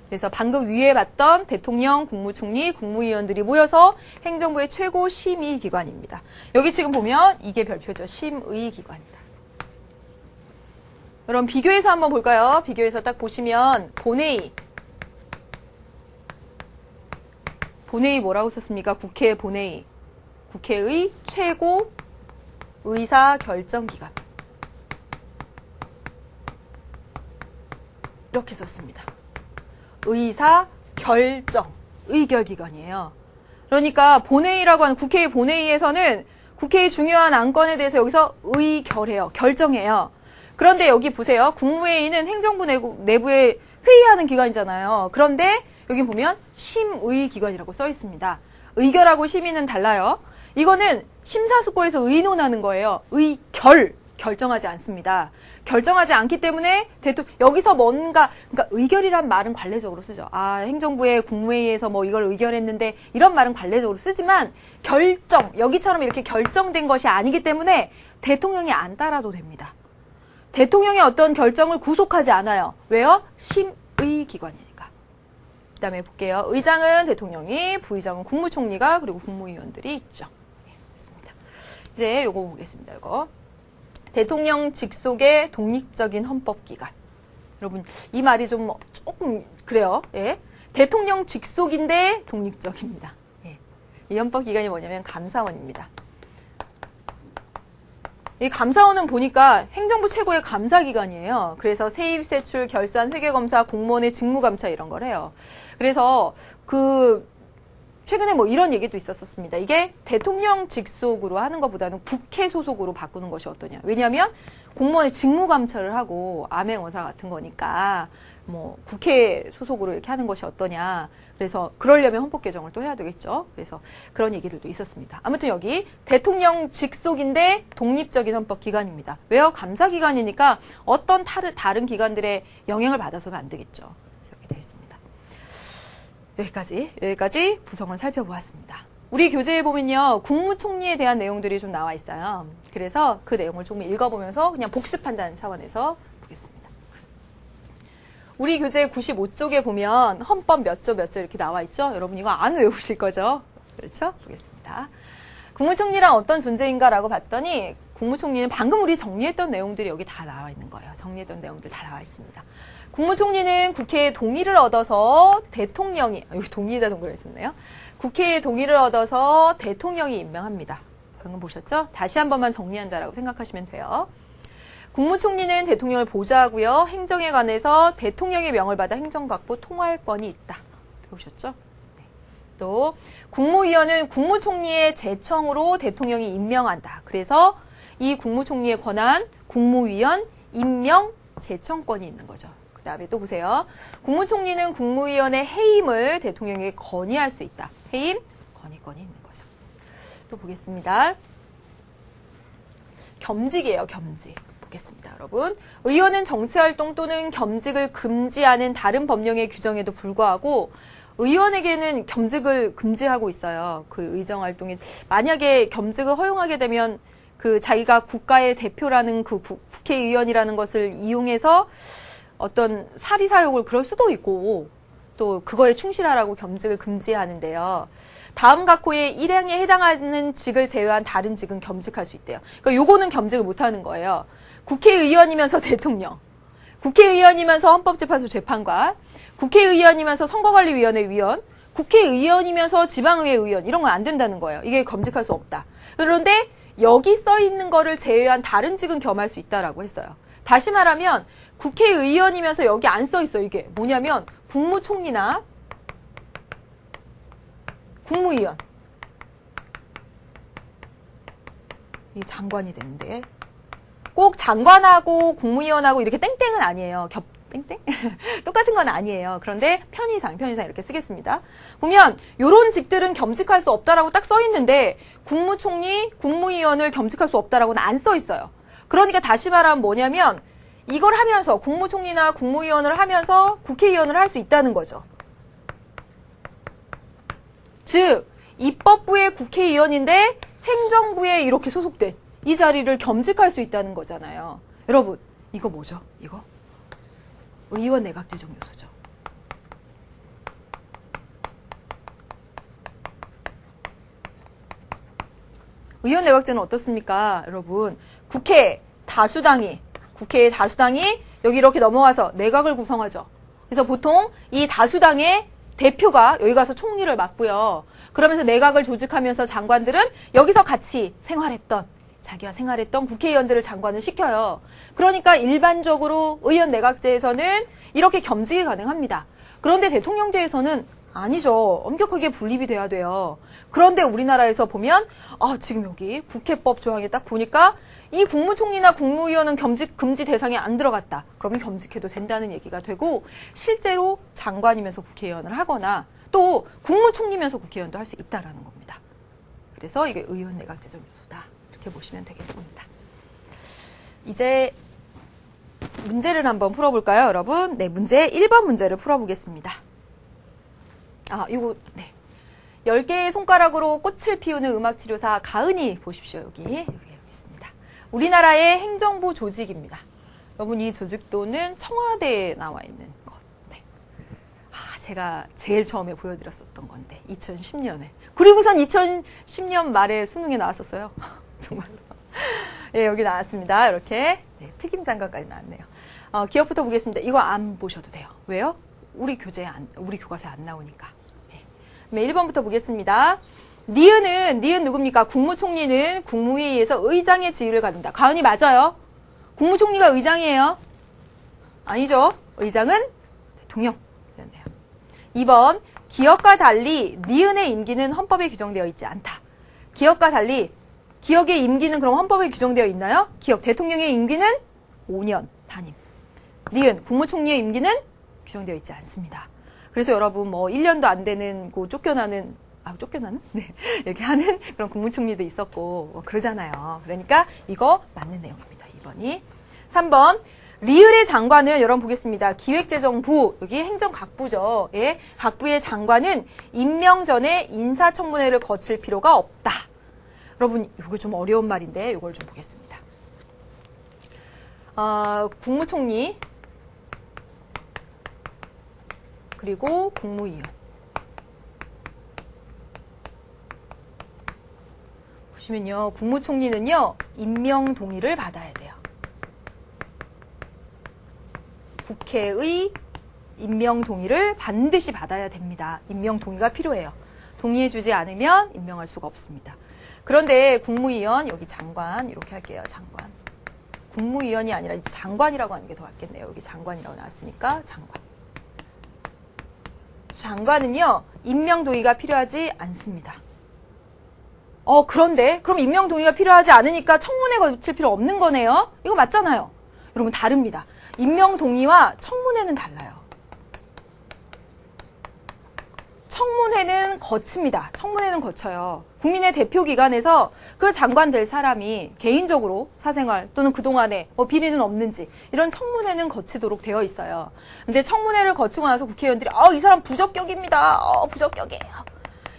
그래서 방금 위에 봤던 대통령, 국무총리, 국무위원들이 모여서 행정부의 최고 심의기관입니다. 여기 지금 보면 이게 별표죠. 심의기관이다. 그럼 비교해서 한번 볼까요? 비교해서 딱 보시면 본회의. 본회의 뭐라고 썼습니까? 국회 본회의. 국회의 최고 의사결정기관. 이렇게 썼습니다. 의사결정, 의결기관이에요. 그러니까 본회의라고 하는 국회의 본회의에서는 국회의 중요한 안건에 대해서 여기서 의결해요. 결정해요. 그런데 여기 보세요. 국무회의는 행정부 내부에 회의하는 기관이잖아요. 그런데 여기 보면 심의기관이라고 써 있습니다. 의결하고 심의는 달라요. 이거는 심사숙고해서 의논하는 거예요. 결정하지 않습니다. 결정하지 않기 때문에 여기서 뭔가, 그러니까 의결이란 말은 관례적으로 쓰죠. 행정부의 국무회의에서 뭐 이걸 의결했는데 이런 말은 관례적으로 쓰지만 결정, 여기처럼 이렇게 결정된 것이 아니기 때문에 대통령이 안 따라도 됩니다. 대통령의 어떤 결정을 구속하지 않아요. 왜요? 심의기관이니까. 그 다음에 볼게요. 의장은 대통령이, 부의장은 국무총리가, 그리고 국무위원들이 있죠. 네, 좋습니다. 이제 요거 보겠습니다. 이거. 대통령 직속의 독립적인 헌법기관. 여러분, 이 말이 좀 조금 그래요. 예. 대통령 직속인데 독립적입니다. 예. 이 헌법기관이 뭐냐면 감사원입니다. 이 감사원은 보니까 행정부 최고의 감사기관이에요. 그래서 세입, 세출, 결산, 회계검사, 공무원의 직무감사 이런 걸 해요. 그래서 최근에 뭐 이런 얘기도 있었습니다. 이게 대통령 직속으로 하는 것보다는 국회 소속으로 바꾸는 것이 어떠냐. 왜냐하면 공무원의 직무감찰을 하고 암행어사 같은 거니까 뭐 국회 소속으로 이렇게 하는 것이 어떠냐. 그래서 그러려면 헌법 개정을 또 해야 되겠죠. 그래서 그런 얘기들도 있었습니다. 아무튼 여기 대통령 직속인데 독립적인 헌법기관입니다. 왜요? 감사기관이니까 어떤 다른 기관들의 영향을 받아서는 안 되겠죠. 그래서 여기 되어 있습니다. 여기까지 구성을 살펴보았습니다. 우리 교재에 보면요. 국무총리에 대한 내용들이 좀 나와 있어요. 그래서 그 내용을 조금 읽어보면서 그냥 복습한다는 차원에서 보겠습니다. 우리 교재 95쪽에 보면 헌법 몇 조 이렇게 나와 있죠? 여러분 이거 안 외우실 거죠? 그렇죠? 보겠습니다. 국무총리란 어떤 존재인가라고 봤더니 국무총리는 방금 우리 정리했던 내용들이 여기 다 나와 있는 거예요. 정리했던 내용들 다 나와 있습니다. 국무총리는 국회의 동의를 얻어서 대통령이, 여기 동의에다 동의를 했었네요. 국회의 동의를 얻어서 대통령이 임명합니다. 방금 보셨죠? 다시 한 번만 정리한다라고 생각하시면 돼요. 국무총리는 대통령을 보좌하고요. 행정에 관해서 대통령의 명을 받아 행정각부 통할권이 있다. 배우셨죠? 네. 또 국무위원은 국무총리의 제청으로 대통령이 임명한다. 그래서 이 국무총리의 권한, 국무위원 임명 제청권이 있는 거죠. 그 다음에 또 보세요. 국무총리는 국무위원의 해임을 대통령에게 건의할 수 있다. 해임, 건의권이 있는 거죠. 또 보겠습니다. 겸직이에요, 겸직. 보겠습니다, 여러분. 의원은 정치활동 또는 겸직을 금지하는 다른 법령의 규정에도 불구하고 의원에게는 겸직을 금지하고 있어요. 그 의정활동이 만약에 겸직을 허용하게 되면 그 자기가 국가의 대표라는 그 국회의원이라는 것을 이용해서 어떤 사리사욕을 그럴 수도 있고 또 그거에 충실하라고 겸직을 금지하는데요. 다음 각호의 1항에 해당하는 직을 제외한 다른 직은 겸직할 수 있대요. 그러니까 요거는 겸직을 못하는 거예요. 국회의원이면서 대통령, 국회의원이면서 헌법재판소 재판관, 국회의원이면서 선거관리위원회 위원, 국회의원이면서 지방의회 의원 이런 건 안 된다는 거예요. 이게 겸직할 수 없다. 그런데 여기 써 있는 거를 제외한 다른 직은 겸할 수 있다라고 했어요. 다시 말하면 국회의원이면서 여기 안 써 있어요. 이게 뭐냐면 국무총리나 국무위원 이 장관이 되는데 꼭 장관하고 국무위원하고 이렇게 땡땡은 아니에요. 땡땡? 똑같은 건 아니에요. 그런데 편의상 이렇게 쓰겠습니다. 보면 요런 직들은 겸직할 수 없다라고 딱 써 있는데 국무총리, 국무위원을 겸직할 수 없다라고는 안 써 있어요. 그러니까 다시 말하면 뭐냐면 이걸 하면서 국무총리나 국무위원을 하면서 국회의원을 할 수 있다는 거죠. 즉 입법부의 국회의원인데 행정부에 이렇게 소속된 이 자리를 겸직할 수 있다는 거잖아요. 여러분 이거 뭐죠? 이거? 의원 내각 제정 요소죠. 의원 내각제는 어떻습니까? 여러분 국회의 다수당이 여기 이렇게 넘어와서 내각을 구성하죠. 그래서 보통 이 다수당의 대표가 여기 가서 총리를 맡고요. 그러면서 내각을 조직하면서 장관들은 여기서 같이 자기와 생활했던 국회의원들을 장관을 시켜요. 그러니까 일반적으로 의원 내각제에서는 이렇게 겸직이 가능합니다. 그런데 대통령제에서는 아니죠. 엄격하게 분립이 돼야 돼요. 그런데 우리나라에서 보면 지금 여기 국회법 조항에 딱 보니까 이 국무총리나 국무위원은 겸직 금지 대상에 안 들어갔다. 그러면 겸직해도 된다는 얘기가 되고 실제로 장관이면서 국회의원을 하거나 또 국무총리면서 국회의원도 할 수 있다라는 겁니다. 그래서 이게 의원 내각 제정 요소다. 이렇게 보시면 되겠습니다. 이제 문제를 한번 풀어볼까요, 여러분? 네, 문제 1번 문제를 풀어보겠습니다. 요거, 네. 10개의 손가락으로 꽃을 피우는 음악치료사 가은이 보십시오, 여기 있습니다. 우리나라의 행정부 조직입니다. 여러분, 이 조직도는 청와대에 나와 있는 것. 네. 제가 제일 처음에 보여드렸었던 건데, 2010년에. 그리고선 2010년 말에 수능에 나왔었어요. 정말로. 예, 여기 나왔습니다. 이렇게. 네, 특임장관까지 나왔네요. 기억부터 보겠습니다. 이거 안 보셔도 돼요. 왜요? 우리 교과서에 안 나오니까. 네. 1번부터 보겠습니다. 니은 누굽니까? 국무총리는 국무회의에서 의장의 지위를 갖는다. 가은이 맞아요. 국무총리가 의장이에요. 아니죠. 의장은 대통령. 이렇네요. 2번, 기억과 달리 니은의 임기는 헌법에 규정되어 있지 않다. 기억과 달리 기억의 임기는 그럼 헌법에 규정되어 있나요? 기억 대통령의 임기는 5년 단임. 니은 국무총리의 임기는 규정되어 있지 않습니다. 그래서 여러분 1년도 안 되는 쫓겨나는? 네. 이렇게 하는 그런 국무총리도 있었고 그러잖아요. 그러니까 이거 맞는 내용입니다. 2번이. 3번. 리을의 장관은 여러분 보겠습니다. 기획재정부, 여기 행정각부죠. 예, 각부의 장관은 임명 전에 인사청문회를 거칠 필요가 없다. 여러분 이거 좀 어려운 말인데 이걸 좀 보겠습니다. 국무총리 그리고 국무위원 보시면요. 국무총리는요. 임명 동의를 받아야 돼요. 국회의 임명 동의를 반드시 받아야 됩니다. 임명 동의가 필요해요. 동의해주지 않으면 임명할 수가 없습니다. 그런데 국무위원, 여기 장관 이렇게 할게요. 장관. 국무위원이 아니라 이제 장관이라고 하는 게 더 맞겠네요. 여기 장관이라고 나왔으니까 장관. 장관은요. 임명 동의가 필요하지 않습니다. 그런데 그럼 임명 동의가 필요하지 않으니까 청문회 거칠 필요 없는 거네요. 이거 맞잖아요. 여러분 다릅니다. 임명 동의와 청문회는 달라요. 청문회는 거칩니다. 청문회는 거쳐요. 국민의 대표 기관에서 그 장관 될 사람이 개인적으로 사생활 또는 그동안에 비리는 없는지 이런 청문회는 거치도록 되어 있어요. 근데 청문회를 거치고 나서 국회의원들이 이 사람 부적격입니다. 부적격이에요.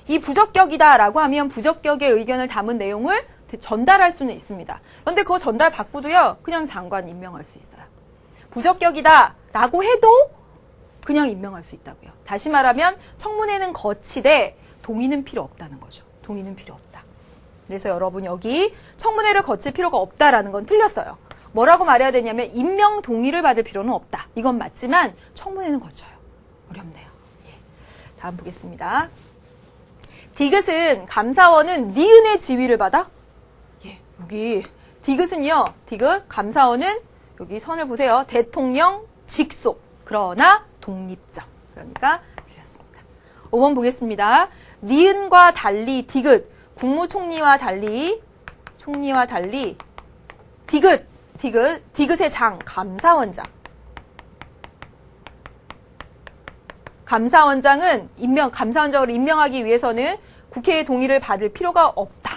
이 부적격이다라고 하면 부적격의 의견을 담은 내용을 전달할 수는 있습니다. 그런데 그거 전달 받고도요. 그냥 장관 임명할 수 있어요. 부적격이다라고 해도 그냥 임명할 수 있다고요. 다시 말하면 청문회는 거치되 동의는 필요 없다는 거죠. 동의는 필요 없다. 그래서 여러분 여기 청문회를 거칠 필요가 없다라는 건 틀렸어요. 뭐라고 말해야 되냐면 임명 동의를 받을 필요는 없다. 이건 맞지만 청문회는 거쳐요. 어렵네요. 다음 보겠습니다. 디귿은 감사원은 니은의 지위를 받아? 여기 디귿은요. 디귿 감사원은 여기 선을 보세요. 대통령 직속 그러나 독립적. 그러니까 틀렸습니다. 5번 보겠습니다. 니은과 달리 디귿 국무총리와 달리 디귿의 장 감사원장. 감사원장은 감사원장으로 임명하기 위해서는 국회의 동의를 받을 필요가 없다.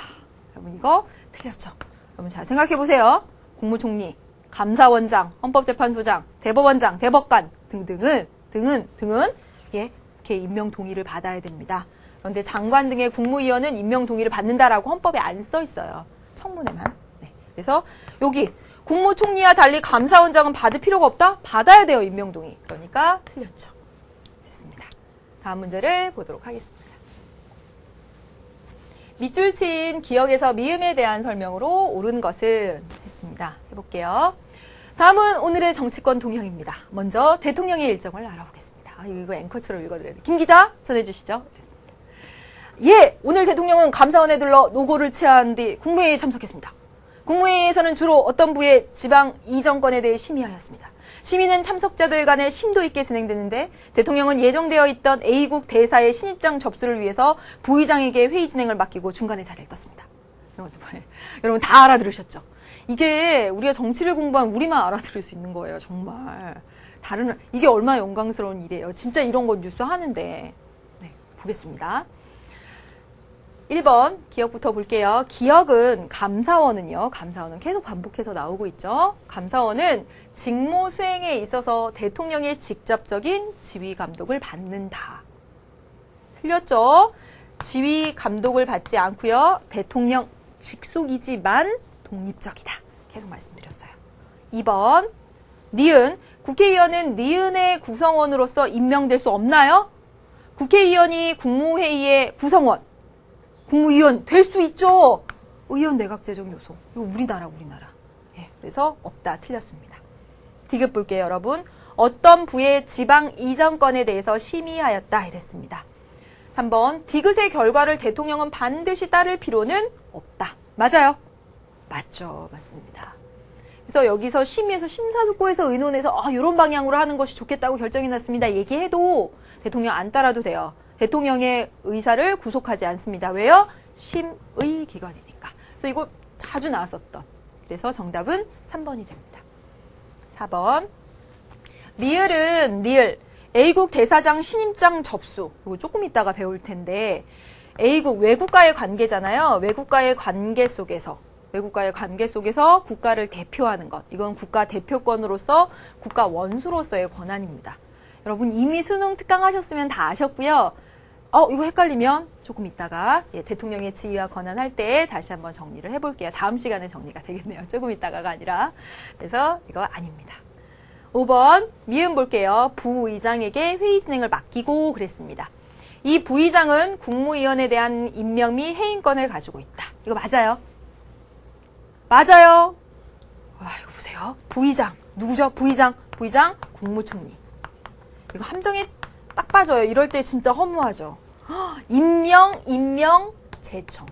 여러분 이거 틀렸죠? 여러분 잘 생각해 보세요. 국무총리, 감사원장, 헌법재판소장, 대법원장, 대법관 등은 국회 임명 동의를 받아야 됩니다. 그런데 장관 등의 국무위원은 임명 동의를 받는다라고 헌법에 안 써 있어요. 청문회만. 그래서 여기 국무총리와 달리 감사원장은 받을 필요가 없다? 받아야 돼요, 임명 동의. 그러니까 틀렸죠. 됐습니다. 다음 문제를 보도록 하겠습니다. 밑줄 친 기역에서 미음에 대한 설명으로 옳은 것은 했습니다. 해볼게요. 다음은 오늘의 정치권 동향입니다. 먼저 대통령의 일정을 알아보겠습니다. 이거 앵커처럼 읽어드려야 돼요. 김 기자 전해주시죠. 오늘 대통령은 감사원에 들러 노고를 취한 뒤 국무회의에 참석했습니다. 국무회의에서는 주로 어떤 부의 지방 이전권에 대해 심의하였습니다. 심의는 참석자들 간에 심도 있게 진행되는데 대통령은 예정되어 있던 A국 대사의 신입장 접수를 위해서 부의장에게 회의 진행을 맡기고 중간에 자리를 떴습니다. 여러분 다 알아들으셨죠? 이게 우리가 정치를 공부한 우리만 알아들을 수 있는 거예요. 정말. 이게 얼마나 영광스러운 일이에요. 진짜 이런 거 뉴스 하는데. 보겠습니다. 1번 기역부터 볼게요. 기역은 감사원은 계속 반복해서 나오고 있죠. 감사원은 직무 수행에 있어서 대통령의 직접적인 지휘 감독을 받는다. 틀렸죠? 지휘 감독을 받지 않고요. 대통령 직속이지만 독립적이다. 계속 말씀드렸어요. 2번 니은 국회의원은 니은의 구성원으로서 임명될 수 없나요? 국회의원이 국무회의의 구성원 국무위원 될 수 있죠. 의원 내각제적 요소. 이거 우리나라. 그래서 없다. 틀렸습니다. 디귿 볼게요, 여러분. 어떤 부의 지방 이전권에 대해서 심의하였다. 이랬습니다. 3번 디귿의 결과를 대통령은 반드시 따를 필요는 없다. 맞아요? 맞죠. 맞습니다. 그래서 여기서 심의해서 심사숙고해서 의논해서 이런 방향으로 하는 것이 좋겠다고 결정이 났습니다. 얘기해도 대통령 안 따라도 돼요. 대통령의 의사를 구속하지 않습니다. 왜요? 심의 기관이니까. 그래서 이거 자주 나왔었던. 그래서 정답은 3번이 됩니다. 4번. 리을은 A국 대사장 신임장 접수. 이거 조금 이따가 배울 텐데 A국 외국과의 관계잖아요. 외국과의 관계 속에서 국가를 대표하는 것. 이건 국가 대표권으로서 국가 원수로서의 권한입니다. 여러분 이미 수능 특강 하셨으면 다 아셨고요. 이거 헷갈리면 조금 이따가 대통령의 지위와 권한 할 때 다시 한번 정리를 해볼게요. 다음 시간에 정리가 되겠네요. 조금 이따가가 아니라. 그래서 이거 아닙니다. 5번 미음 볼게요. 부의장에게 회의 진행을 맡기고 그랬습니다. 이 부의장은 국무위원에 대한 임명 및 해임권을 가지고 있다. 이거 맞아요? 맞아요. 이거 보세요. 부의장. 누구죠? 부의장 국무총리. 이거 함정에 딱 빠져요. 이럴 때 진짜 허무하죠. 임명, 제청.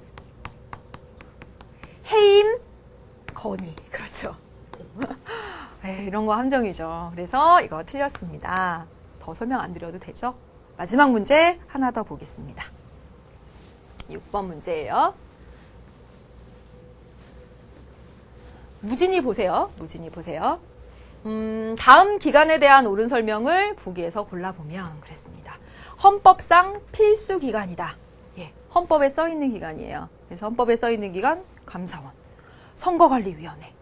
해임, 건의. 그렇죠. 이런 거 함정이죠. 그래서 이거 틀렸습니다. 더 설명 안 드려도 되죠? 마지막 문제 하나 더 보겠습니다. 6번 문제예요. 무진히 보세요. 다음 기간에 대한 옳은 설명을 보기에서 골라보면 그랬습니다. 헌법상 필수 기관이다. 예, 헌법에 써 있는 기관이에요. 그래서 헌법에 써 있는 기관 감사원, 선거관리위원회,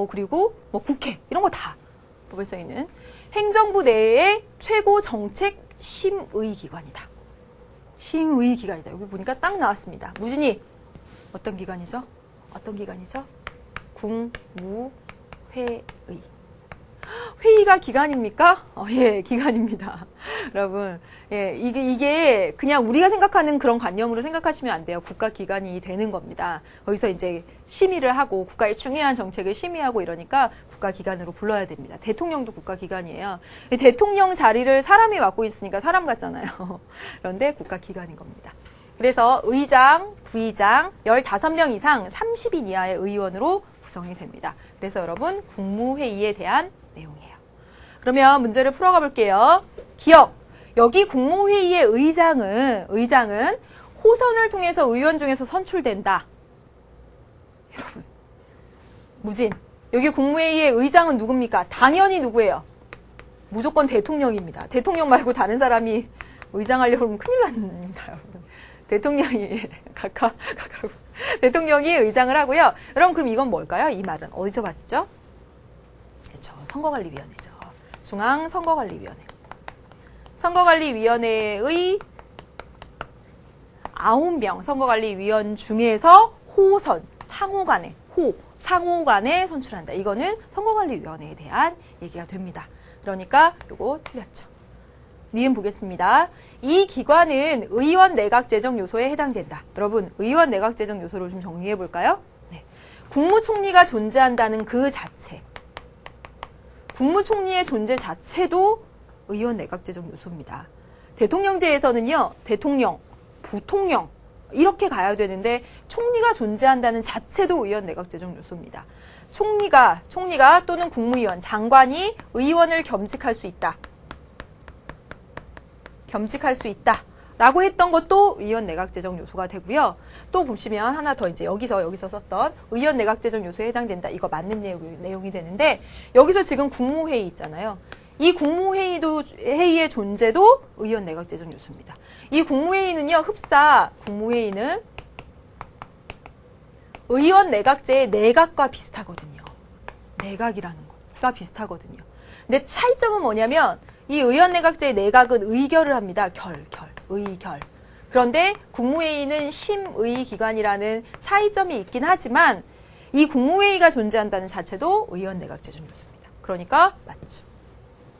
그리고 국회 이런 거 다 헌법에 써 있는 행정부 내의 최고 정책 심의 기관이다. 심의 기관이다. 여기 보니까 딱 나왔습니다. 무진이 어떤 기관이죠? 어떤 기관이죠? 국무회의. 회의가 기관입니까? 예, 기관입니다. 여러분, 예, 이게 그냥 우리가 생각하는 그런 관념으로 생각하시면 안 돼요. 국가기관이 되는 겁니다. 거기서 이제 심의를 하고 국가의 중요한 정책을 심의하고 이러니까 국가기관으로 불러야 됩니다. 대통령도 국가기관이에요. 대통령 자리를 사람이 맡고 있으니까 사람 같잖아요. 그런데 국가기관인 겁니다. 그래서 의장, 부의장 15명 이상 30인 이하의 의원으로 구성이 됩니다. 그래서 여러분 국무회의에 대한 내용이에요. 그러면 문제를 풀어가 볼게요. 기억. 여기 국무회의의 의장은 호선을 통해서 의원 중에서 선출된다. 여러분, 무진. 여기 국무회의의 의장은 누굽니까? 당연히 누구예요? 무조건 대통령입니다. 대통령 말고 다른 사람이 의장하려고 하면 큰일 납니다, 여러분. 대통령이 대통령이 의장을 하고요. 그럼 이건 뭘까요? 이 말은 어디서 봤죠? 그렇죠. 선거관리위원회죠. 중앙선거관리위원회. 선거관리위원회의 9명 선거관리위원 중에서 호선, 상호간에 선출한다. 이거는 선거관리위원회에 대한 얘기가 됩니다. 그러니까 요거 틀렸죠. 니은 보겠습니다. 이 기관은 의원 내각 재정 요소에 해당된다. 여러분, 의원 내각 재정 요소를 좀 정리해 볼까요? 네. 국무총리가 존재한다는 그 자체. 국무총리의 존재 자체도 의원 내각 재정 요소입니다. 대통령제에서는요, 대통령, 부통령 이렇게 가야 되는데 총리가 존재한다는 자체도 의원 내각 재정 요소입니다. 총리가 또는 국무위원, 장관이 의원을 겸직할 수 있다. 라고 했던 것도 의원 내각 재정 요소가 되고요. 또 보시면 하나 더 이제 여기서 썼던 의원 내각 재정 요소에 해당된다. 이거 맞는 내용이 되는데 여기서 지금 국무회의 있잖아요. 이 국무회의의 존재도 의원 내각 재정 요소입니다. 이 국무회의는요, 국무회의는 의원 내각제의 내각과 비슷하거든요. 내각이라는 것과 비슷하거든요. 근데 차이점은 뭐냐면 이 의원 내각제의 내각은 의결을 합니다. 의결. 그런데 국무회의는 심의 기관이라는 차이점이 있긴 하지만 이 국무회의가 존재한다는 자체도 의원 내각 재정 요소입니다. 그러니까 맞죠.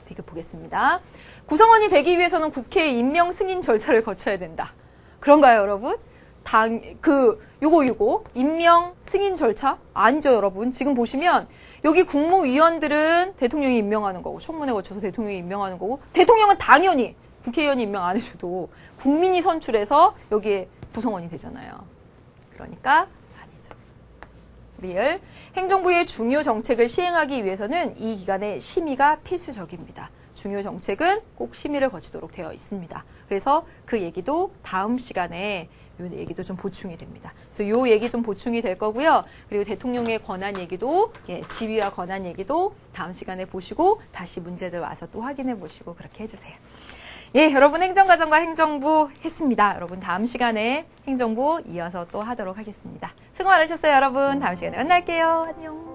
이거 보겠습니다. 구성원이 되기 위해서는 국회 임명 승인 절차를 거쳐야 된다. 그런가요, 여러분? 요거 임명 승인 절차 아니죠, 여러분. 지금 보시면 여기 국무위원들은 대통령이 임명하는 거고 청문회 거쳐서 대통령이 임명하는 거고 대통령은 당연히 국회의원이 임명 안 해줘도 국민이 선출해서 여기에 구성원이 되잖아요. 그러니까 아니죠. 리을. 행정부의 중요 정책을 시행하기 위해서는 이 기관의 심의가 필수적입니다. 중요 정책은 꼭 심의를 거치도록 되어 있습니다. 그래서 그 얘기도 다음 시간에 요 얘기도 좀 보충이 됩니다. 그래서 요 얘기 좀 보충이 될 거고요. 그리고 대통령의 권한 얘기도, 지위와 권한 얘기도 다음 시간에 보시고 다시 문제들 와서 또 확인해 보시고 그렇게 해주세요. 예, 여러분 행정과정과 행정부 했습니다. 여러분 다음 시간에 행정부 이어서 또 하도록 하겠습니다. 수고 많으셨어요, 여러분. 다음 시간에 만날게요. 안녕.